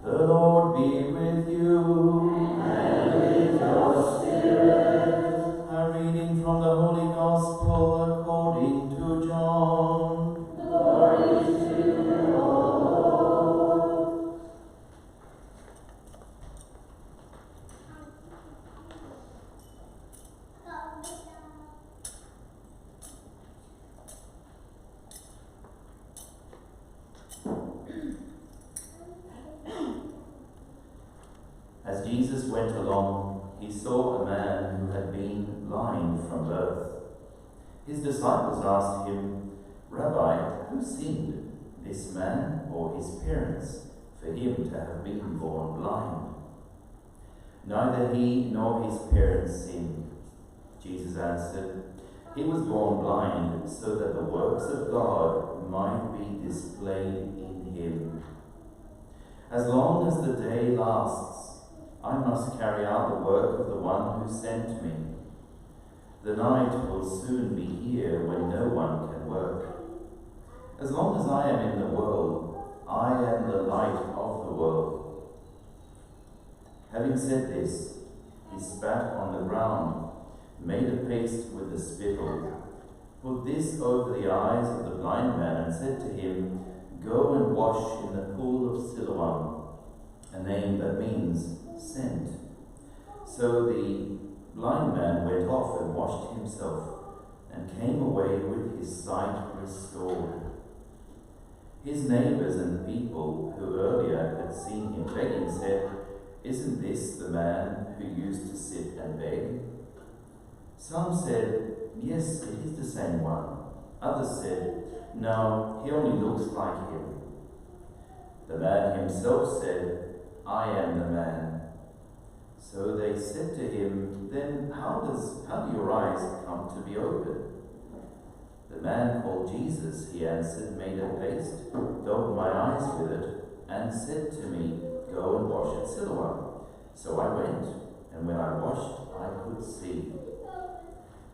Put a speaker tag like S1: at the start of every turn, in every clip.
S1: The Lord be with you.
S2: And with your spirit.
S1: A reading from the Holy Gospel according to John.
S2: Glory to you, Lord.
S1: As Jesus went along, he saw a man who had been blind from birth. His disciples asked him, "Rabbi, who sinned, this man or his parents, for him to have been born blind?" "Neither he nor his parents sinned," Jesus answered. "He was born blind so that the works of God might be displayed in him. As long as the day lasts, I must carry out the work of the one who sent me. The night will soon be here when no one can work. As long as I am in the world, I am the light of the world." Having said this, he spat on the ground, made a paste with the spittle, put this over the eyes of the blind man, and said to him, "Go and wash in the pool of Siloam," a name that means sent. So the blind man went off and washed himself, and came away with his sight restored. His neighbors and people who earlier had seen him begging said, "Isn't this the man who used to sit and beg?" Some said, "Yes, it is the same one." Others said, "No, he only looks like him." The man himself said, "I am the man." So they said to him, "Then how do your eyes come to be open?" "The man called Jesus," he answered, "made a paste, daubed my eyes with it, and said to me, 'Go and wash at Siloam.' So I went, and when I washed, I could see."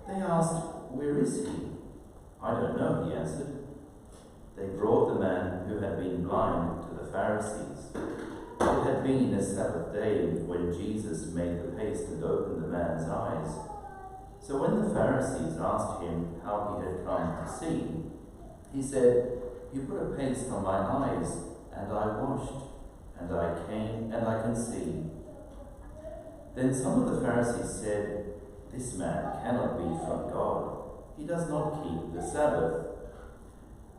S1: They asked, "Where is he?" "I don't know," he answered. They brought the man who had been blind to the Pharisees. It had been a Sabbath day when Jesus made the paste and opened the man's eyes. So when the Pharisees asked him how he had come to see, he said, "You put a paste on my eyes, and I washed, and I came, and I can see." Then some of the Pharisees said, "This man cannot be from God. He does not keep the Sabbath."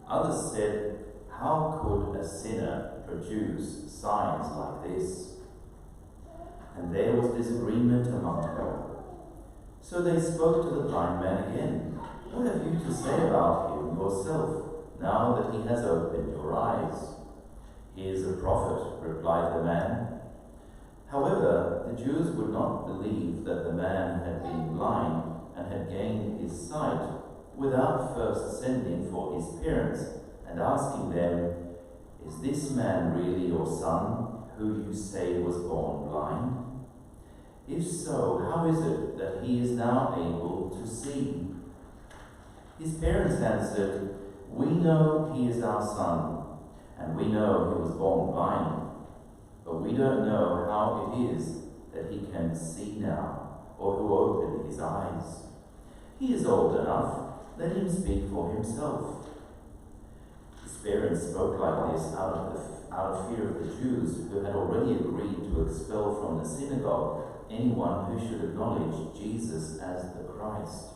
S1: Others said, "How could a sinner produce signs like this?" And there was disagreement among them. So they spoke to the blind man again. "What have you to say about him yourself, now that he has opened your eyes?" "He is a prophet," replied the man. However, the Jews would not believe that the man had been blind and had gained his sight without first sending for his parents and asking them, "Is this man really your son, who you say was born blind? If so, how is it that he is now able to see?" His parents answered, "We know he is our son, and we know he was born blind, but we don't know how it is that he can see now, or who opened his eyes. He is old enough, let him speak for himself." His parents spoke like this out of fear of the Jews, who had already agreed to expel from the synagogue anyone who should acknowledge Jesus as the Christ.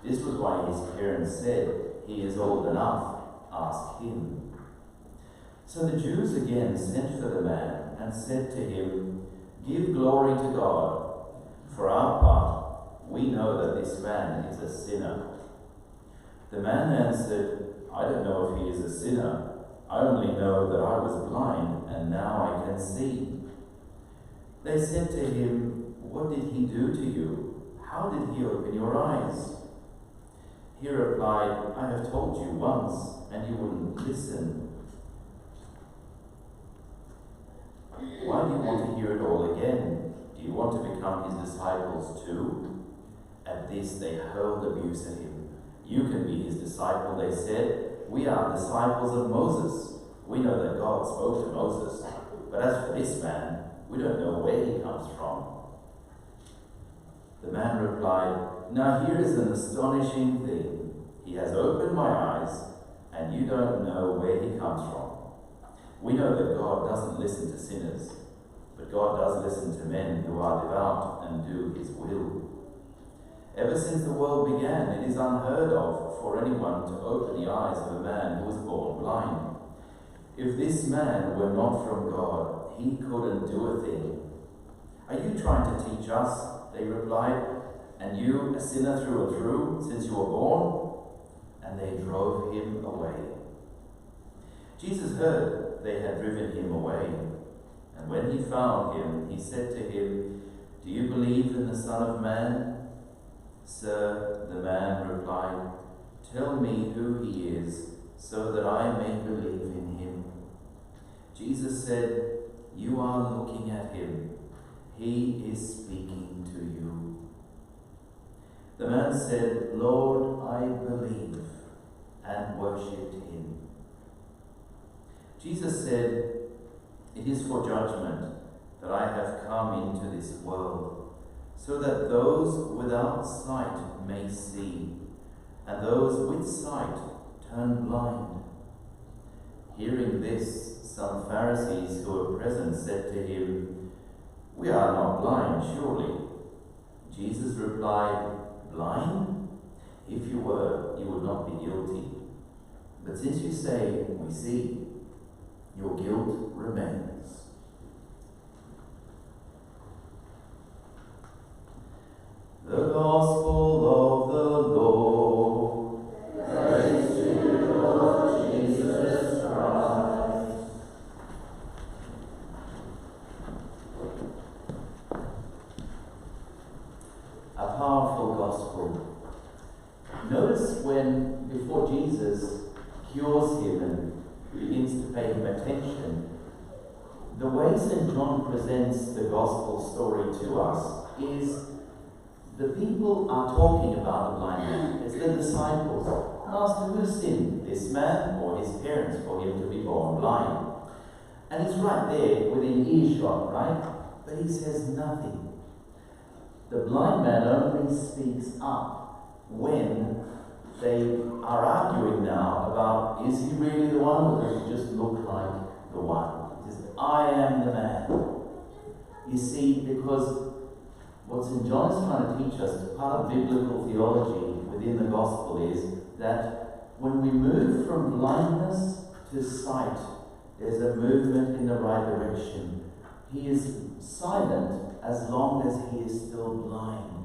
S1: This was why his parents said, "He is old enough, ask him." So the Jews again sent for the man and said to him, "Give glory to God. For our part, we know that this man is a sinner." The man answered, "I don't know if he is a sinner. I only know that I was blind, and now I can see." They said to him, "What did he do to you? How did he open your eyes?" He replied, "I have told you once, and you wouldn't listen. Why do you want to hear it all again? Do you want to become his disciples too?" At this they hurled abuse at him. "You can be his disciple," they said. "We are disciples of Moses. We know that God spoke to Moses. But as for this man, we don't know where he comes from." The man replied, "Now here is an astonishing thing. He has opened my eyes, and you don't know where he comes from. We know that God doesn't listen to sinners, but God does listen to men who are devout and do his will. Ever since the world began, it is unheard of for anyone to open the eyes of a man who was born blind. If this man were not from God, he couldn't do a thing." "Are you trying to teach us?" they replied. "And you, a sinner through and through, since you were born?" And they drove him away. Jesus heard they had driven him away. And when he found him, he said to him, "Do you believe in the Son of Man?" "Sir," the man replied, "tell me who he is, so that I may believe in him." Jesus said, "You are looking at him. He is speaking to you." The man said, "Lord, I believe," and worshipped him. Jesus said, "It is for judgment that I have come into this world, so that those without sight may see, and those with sight turn blind." Hearing this, some Pharisees who were present said to him, "We are not blind, surely?" Jesus replied, "Blind? If you were, you would not be guilty. But since you say, 'We see,' your guilt remains." The Gospel of the Lord.
S2: Praise to you, Lord Jesus Christ.
S1: A powerful gospel. Notice when, before Jesus cures him and begins to pay him attention, the way St. John presents the gospel story to us is the people are talking about the blind man. It's the disciples. And ask him, who sinned, this man or his parents, for him to be born blind? And it's right there within earshot, right? But he says nothing. The blind man only speaks up when they are arguing now about, is he really the one, or does he just look like the one? He says, "I am the man." You see, because what St. John is trying to teach us, part of biblical theology within the gospel, is that when we move from blindness to sight, there's a movement in the right direction. He is silent as long as he is still blind.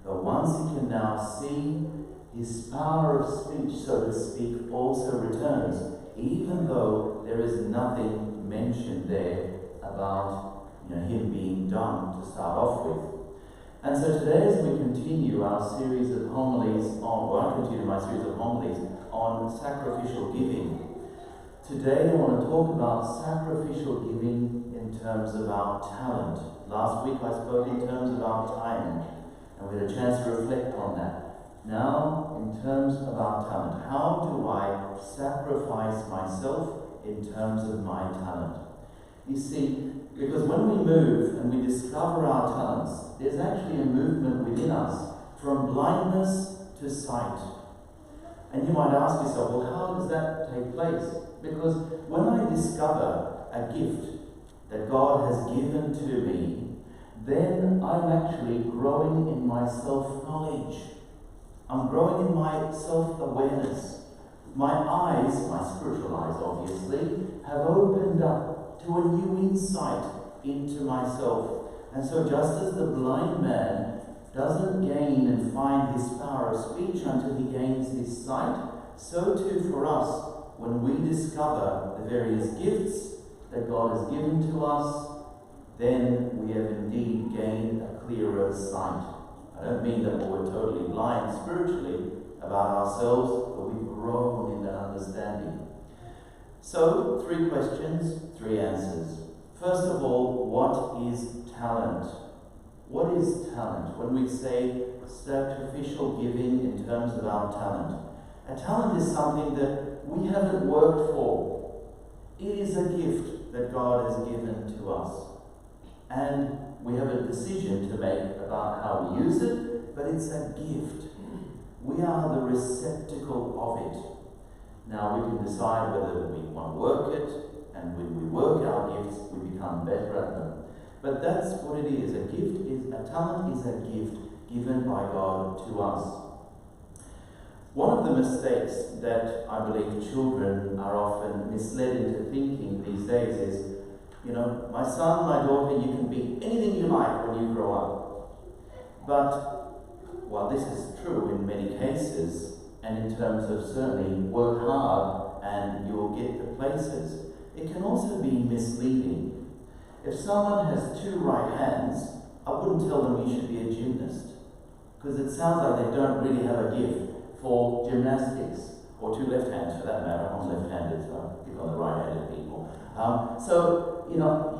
S1: But once he can now see, his power of speech, so to speak, also returns, even though there is nothing mentioned there about him being dumb to start off with. And so today, as we continue our series of homilies I continue my series of homilies on sacrificial giving. Today I want to talk about sacrificial giving in terms of our talent. Last week I spoke in terms of our time, and we had a chance to reflect on that. Now, in terms of our talent, how do I sacrifice myself in terms of my talent? You see, because when we move and we discover our talents, there's actually a movement within us from blindness to sight. And you might ask yourself, well, how does that take place? Because when I discover a gift that God has given to me, then I'm actually growing in my self-knowledge. I'm growing in my self-awareness. My eyes, my spiritual eyes obviously, have opened up to a new insight into myself. And so just as the blind man doesn't gain and find his power of speech until he gains his sight, so too for us, when we discover the various gifts that God has given to us, then we have indeed gained a clearer sight. I don't mean that we're totally blind spiritually about ourselves, but we've grown in that understanding. So, 3 questions, 3 answers. First of all, what is talent? What is talent? When we say sacrificial giving in terms of our talent, a talent is something that we haven't worked for. It is a gift that God has given to us. And we have a decision to make about how we use it, but it's a gift. We are the receptacle of it. Now we can decide whether we want to work it, and when we work our gifts, we become better at them. But that's what it is. A talent is a gift given by God to us. One of the mistakes that I believe children are often misled into thinking these days is, my son, my daughter, you can be anything you like when you grow up. But while this is true in many cases, and in terms of certainly work hard and you'll get the places, it can also be misleading. If someone has 2 right hands, I wouldn't tell them you should be a gymnast, because it sounds like they don't really have a gift for gymnastics, or 2 left hands for that matter. I'm left-handed, so I pick on the right-handed people. You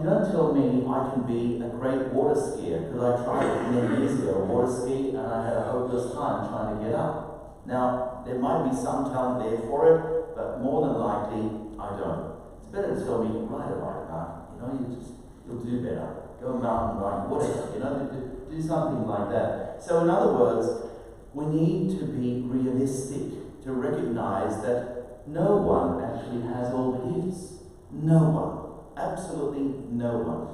S1: don't tell me I can be a great water skier, because I tried many years ago, water ski, and I had a hopeless time trying to get up. Now, there might be some talent there for it, but more than likely, I don't. It's better to tell me, ride a bike, you'll do better. Go mountain biking, whatever, do something like that. So in other words, we need to be realistic, to recognize that no one actually has all the gifts. No one. Absolutely no one.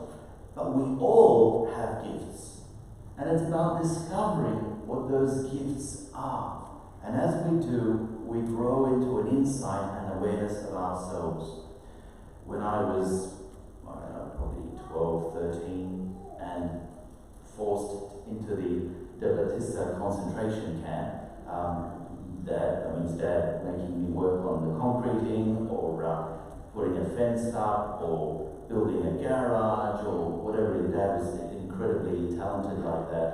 S1: But we all have gifts. And it's about discovering what those gifts are. And as we do, we grow into an insight and awareness of ourselves. When I was, probably 12, 13, and forced into the Laetare concentration camp, Dad making me work on the concreting, or putting a fence up, or building a garage, or whatever. Dad was incredibly talented like that.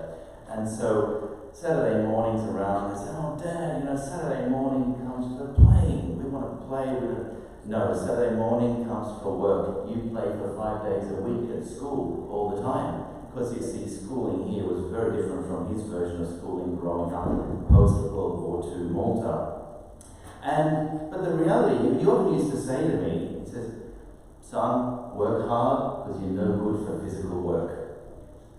S1: And so Saturday mornings around, they said, "Oh, Dad, Saturday morning comes for playing. We want to play with." No, Saturday morning comes for work. You play for 5 days a week at school all the time. Because you see, schooling here was very different from his version of schooling growing up post-World War II Malta. But the reality, he often used to say to me, he says, "Son, work hard because you're no good for physical work."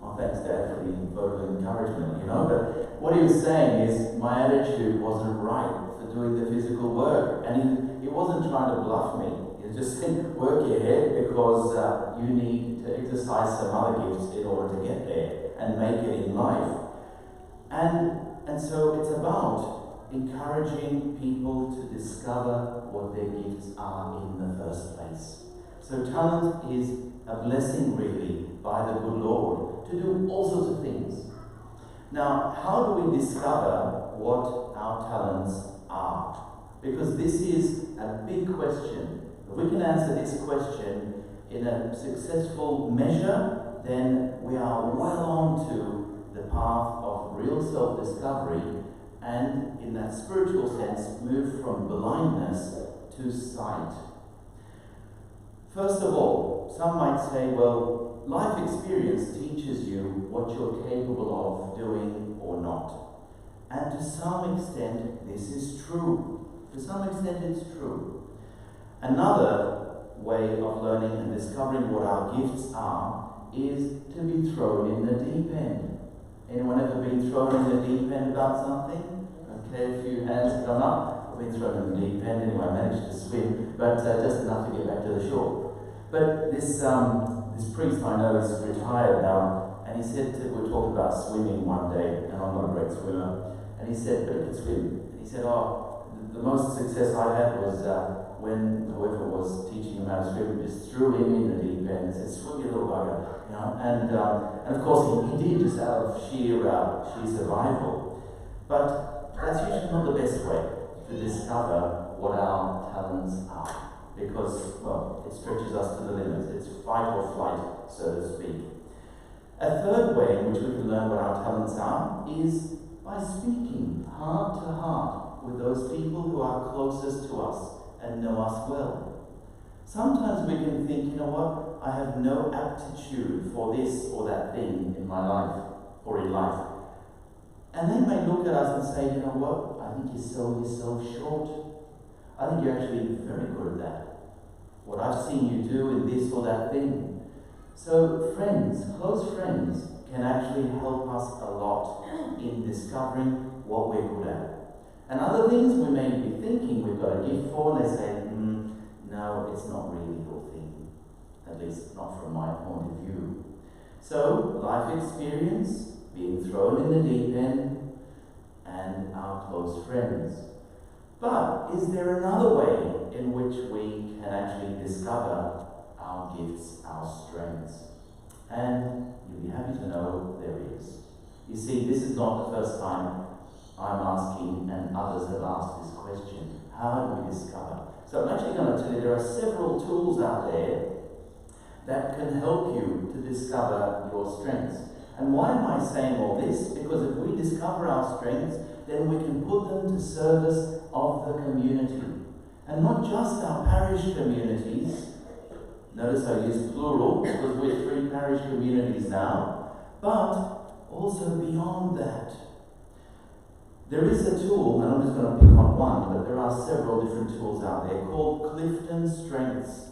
S1: Well, thanks, Dad, for the vote of encouragement, But what he was saying is my attitude wasn't right for doing the physical work. And he wasn't trying to bluff me. He was just saying, work your head because you need to exercise some other gifts in order to get there and make it in life. And so it's about encouraging people to discover what their gifts are in the first place. So talent is a blessing really by the good Lord to do all sorts of things. Now, how do we discover what our talents are? Because this is a big question. If we can answer this question in a successful measure, then we are well on to the path of real self-discovery, and in that spiritual sense, move from blindness to sight. First of all, some might say, well, life experience teaches you what you're capable of doing or not. And to some extent, this is true. To some extent, it's true. Another way of learning and discovering what our gifts are is to be thrown in the deep end. Anyone ever been thrown in the deep end about something? Okay, a few hands come up. I've been thrown in the deep end anyway. I managed to swim, but just enough to get back to the shore. But this priest I know is retired now, and he said, we were talking about swimming one day, and I'm not a great swimmer, and he said, but he could swim. And he said, the most success I had was when whoever was teaching him how to swim just threw him in the deep end and said, "Swim, you little bugger," And of course he did, just out of sheer survival. But that's usually not the best way to discover what our talents are, because, well, it stretches us to the limits. It's fight or flight, so to speak. A third way in which we can learn what our talents are is by speaking heart to heart with those people who are closest to us and know us well. Sometimes we can think, I have no aptitude for this or that thing in my life. or in life. And they may look at us and say, you know what, I think you sell yourself short. I think you're actually very good at that. What I've seen you do in this or that thing. So friends, close friends, can actually help us a lot in discovering what we're good at. And other things we may be thinking we've got a gift for, and they say, no, it's not really your thing. At least not from my point of view. So, life experience, being thrown in the deep end, and our close friends. But is there another way in which we can actually discover our gifts, our strengths? And you'll be happy to know there is. You see, this is not the first time I'm asking, and others have asked this question. How do we discover? So I'm actually going to tell you there are several tools out there that can help you to discover your strengths. And why am I saying all this? Because if we discover our strengths, then we can put them to service of the community. And not just our parish communities. Notice I use plural because we're 3 parish communities now. But also beyond that. There is a tool, and I'm just going to pick on one, but there are several different tools out there called Clifton Strengths.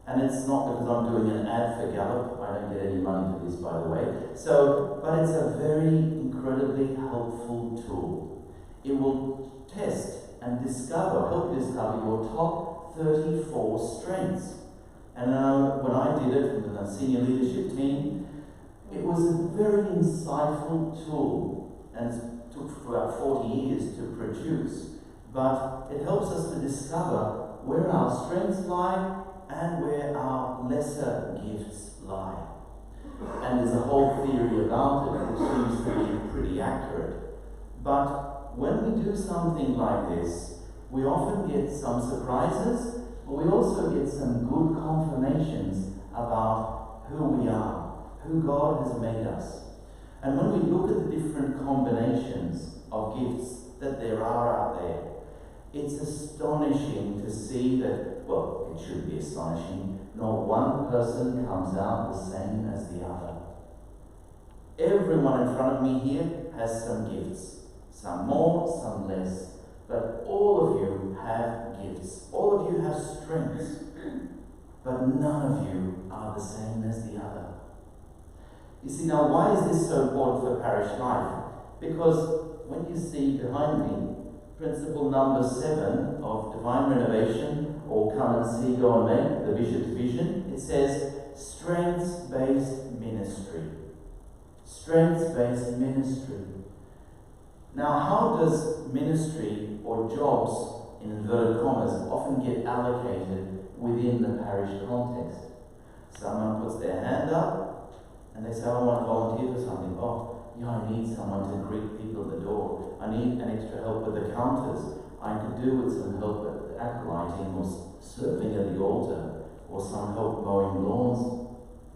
S1: And it's not because I'm doing an ad for Gallup. I don't get any money for this, by the way. But it's a very incredibly helpful tool. It will test and help you discover your top 34 strengths. And when I did it with the senior leadership team, it was a very insightful tool, and it took about 40 years to produce. But it helps us to discover where our strengths lie and where our lesser gifts lie. And there's a whole theory about it which seems to be pretty accurate. But when we do something like this, we often get some surprises, but we also get some good confirmations about who we are, who God has made us. And when we look at the different combinations of gifts that there are out there, it's astonishing to see that, well, it should be astonishing, not one person comes out the same as the other. Everyone in front of me here has some gifts. Some more, some less. But all of you have gifts. All of you have strengths. But none of you are the same as the other. You see, now why is this so important for parish life? Because when you see behind me, principle number 7 of divine renovation, or come and see, go and make, the bishop's vision, it says strengths-based ministry. Strengths-based ministry. Now, how does ministry or jobs, in inverted commas, often get allocated within the parish context? Someone puts their hand up and they say, I want to volunteer for something. Oh, yeah, I need someone to greet people at the door. I need an extra help with the counters. I could do with some help at acolyting or serving at the altar, or some help mowing lawns.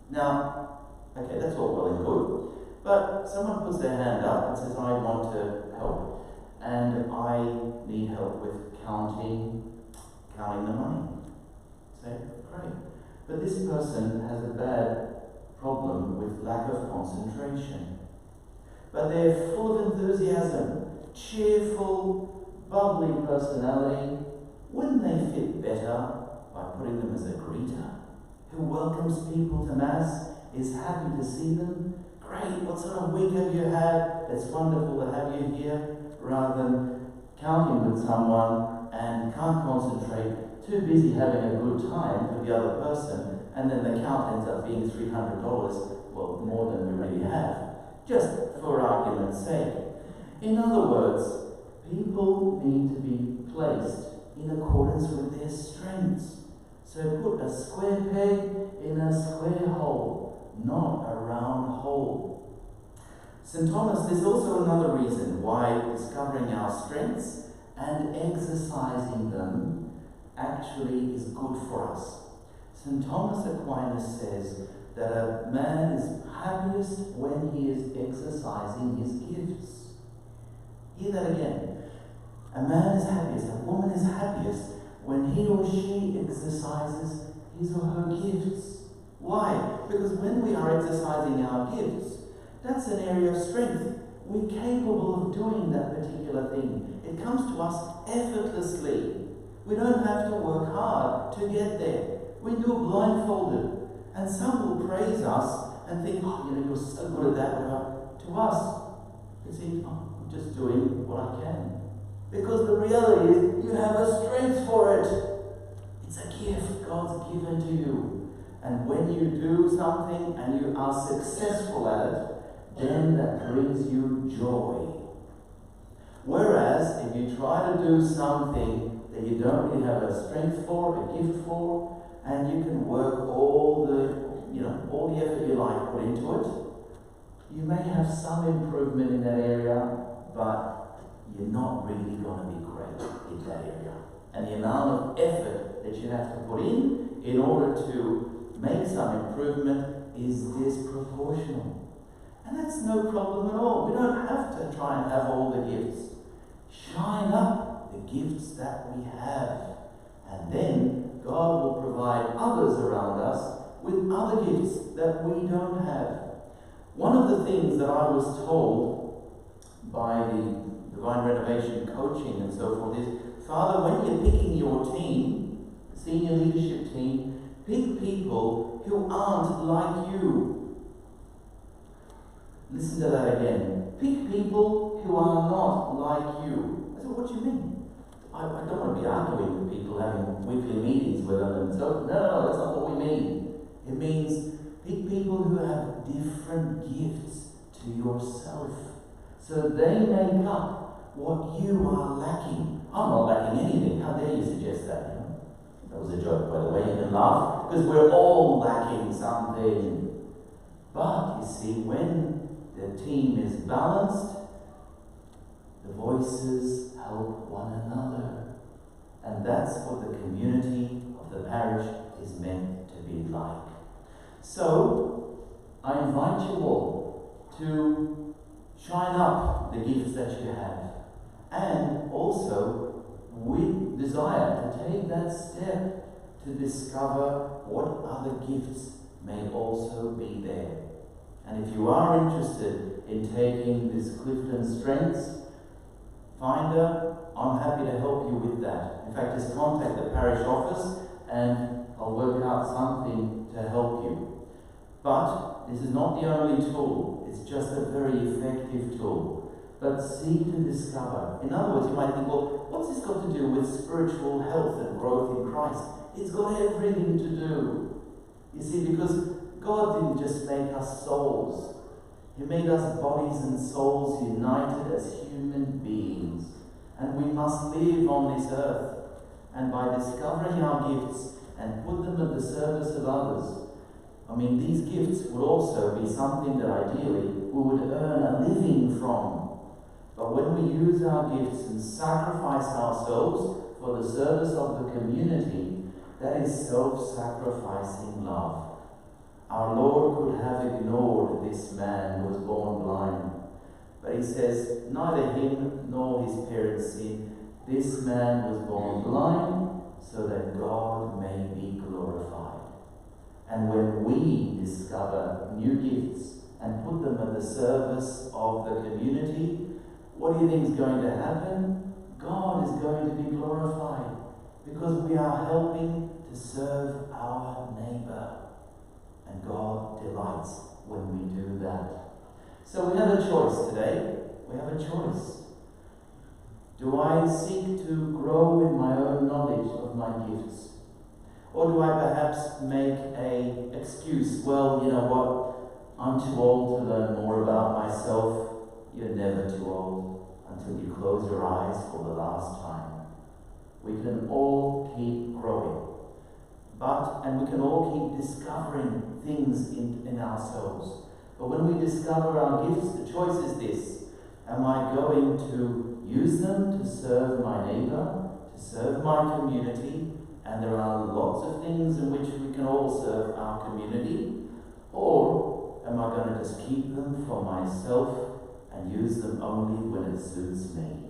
S1: Now, okay, that's all well and good. But someone puts their hand up and says, I want to help. And I need help with counting the money. Say, great. But this person has a bad problem with lack of concentration. But they're full of enthusiasm, cheerful, bubbly personality. Wouldn't they fit better by putting them as a greeter who welcomes people to Mass, is happy to see them? Great, what sort of week have you had? It's wonderful to have you here, rather than counting with someone and can't concentrate, too busy having a good time with the other person, and then the count ends up being $300, well, more than we really have, just for argument's sake. In other words, people need to be placed in accordance with their strengths. So put a square peg in a square hole, not a round hole. St. Thomas, there's also another reason why discovering our strengths and exercising them actually is good for us. St. Thomas Aquinas says that a man is happiest when he is exercising his gifts. Hear that again. A man is happiest, a woman is happiest when he or she exercises his or her gifts. Why? Because when we are exercising our gifts, That's an area of strength. We're capable of doing that particular thing. It comes to us effortlessly. We don't have to work hard to get there. We do it blindfolded. And some will praise us and think, oh, you're so good at that. To us, it's I'm just doing what I can. Because the reality is, you have a strength for it. It's a gift God's given to you. And when you do something and you are successful at it, then that brings you joy. Whereas, if you try to do something that you don't really have a strength for, a gift for, and you can work all the effort you like put into it, you may have some improvement in that area, but you're not really going to be great in that area. And the amount of effort that you have to put in order to make some improvement is disproportional. And that's no problem at all. We don't have to try and have all the gifts. Shine up the gifts that we have. And then God will provide others around us with other gifts that we don't have. One of the things that I was told by the Divine Renovation coaching and so forth is, Father, when you're picking your team, senior leadership team, pick people who aren't like you. Listen to that again. Pick people who are not like you. I said, what do you mean? I don't want to be arguing with people, having weekly meetings with them and so. No, that's not what we mean. It means pick people who have different gifts to yourself, so they make up what you are lacking. I'm not lacking anything. How dare you suggest that? That was a joke, by the way. You can laugh because we're all lacking something. But you see, when the team is balanced, the voices help one another. And that's what the community of the parish is meant to be like. So, I invite you all to shine up the gifts that you have. And also, we desire to take that step to discover what other gifts may also be there. And if you are interested in taking this Clifton Strengths Finder, I'm happy to help you with that. In fact, just contact the parish office and I'll work out something to help you. But this is not the only tool. It's just a very effective tool. But seek to discover. In other words, you might think, well, what's this got to do with spiritual health and growth in Christ? It's got everything to do. You see, because God didn't just make us souls. He made us bodies and souls united as human beings. And we must live on this earth. And by discovering our gifts and put them at the service of others, these gifts would also be something that ideally we would earn a living from. But when we use our gifts and sacrifice ourselves for the service of the community, that is self-sacrificing love. Our Lord could have ignored this man who was born blind. But he says, neither him nor his parents sinned. This man was born blind so that God may be glorified. And when we discover new gifts and put them at the service of the community, what do you think is going to happen? God is going to be glorified because we are helping to serve our neighbour. And God delights when we do that. So we have a choice today. We have a choice. Do I seek to grow in my own knowledge of my gifts? Or do I perhaps make an excuse? Well, you know what? I'm too old to learn more about myself. You're never too old until you close your eyes for the last time. We can all keep growing. And we can all keep discovering things in ourselves. But when we discover our gifts, the choice is this. Am I going to use them to serve my neighbour, to serve my community? And there are lots of things in which we can all serve our community. Or am I going to just keep them for myself and use them only when it suits me?